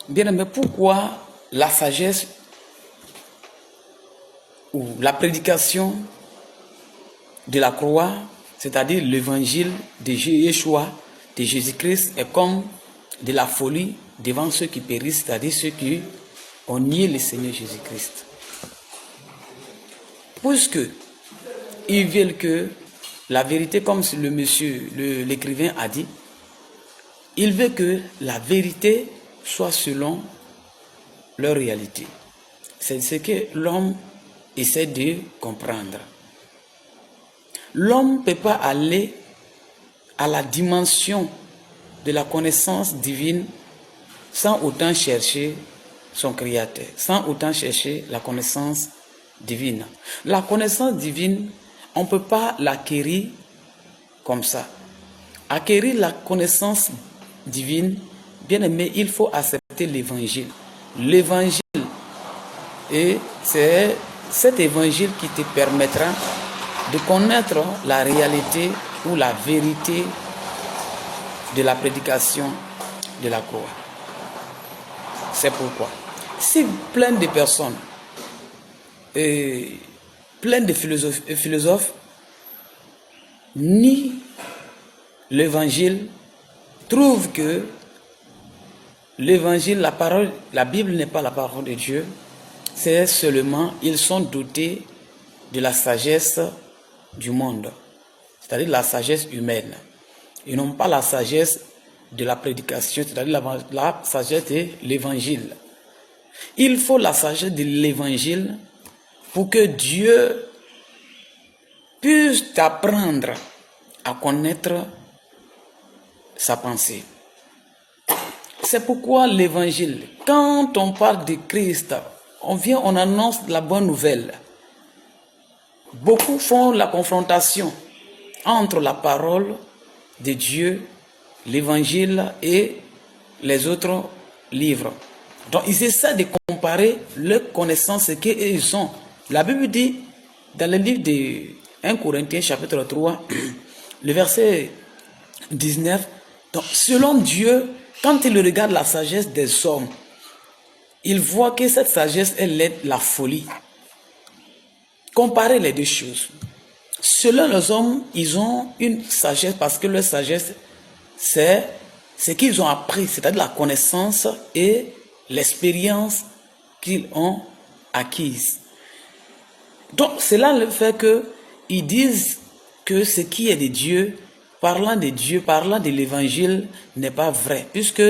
Bien aimé, pourquoi la sagesse ou la prédication de la croix, c'est-à-dire l'évangile de Yeshua, de Jésus-Christ, est comme de la folie devant ceux qui périssent, c'est-à-dire ceux qui ont nié le Seigneur Jésus-Christ. Puisque ils veulent que la vérité, comme l'écrivain a dit, il veut que la vérité soit selon leur réalité. C'est ce que l'homme essaie de comprendre. L'homme ne peut pas aller à la dimension de la connaissance divine sans autant chercher son Créateur, sans autant chercher la connaissance divine. La connaissance divine, on ne peut pas l'acquérir comme ça. Acquérir la connaissance divine, bien aimé, il faut accepter l'évangile. L'évangile, et c'est cet évangile qui te permettra de connaître la réalité ou la vérité de la prédication de la croix. C'est pourquoi, si plein de personnes, plein de philosophes, nient l'évangile, trouvent que l'évangile, la parole, la Bible n'est pas la parole de Dieu, c'est seulement, ils sont dotés de la sagesse du monde, c'est-à-dire la sagesse humaine. Ils n'ont pas la sagesse de la prédication, c'est-à-dire la sagesse de l'évangile. Il faut la sagesse de l'évangile pour que Dieu puisse t'apprendre à connaître sa pensée. C'est pourquoi l'évangile, quand on parle de Christ, on annonce la bonne nouvelle. Beaucoup font la confrontation entre la parole de Dieu, l'évangile et les autres livres. Donc ils essaient de comparer leurs connaissances qu'ils ont. La Bible dit dans le livre de 1 Corinthiens chapitre 3, le verset 19, donc selon Dieu, quand il regarde la sagesse des hommes, il voit que cette sagesse, elle est la folie. Comparez les deux choses. Selon les hommes, ils ont une sagesse parce que leur sagesse, c'est ce qu'ils ont appris, c'est-à-dire la connaissance et l'expérience qu'ils ont acquise. Donc, cela le fait qu'ils disent que ce qui est de Dieu, parlant de l'évangile, n'est pas vrai, puisque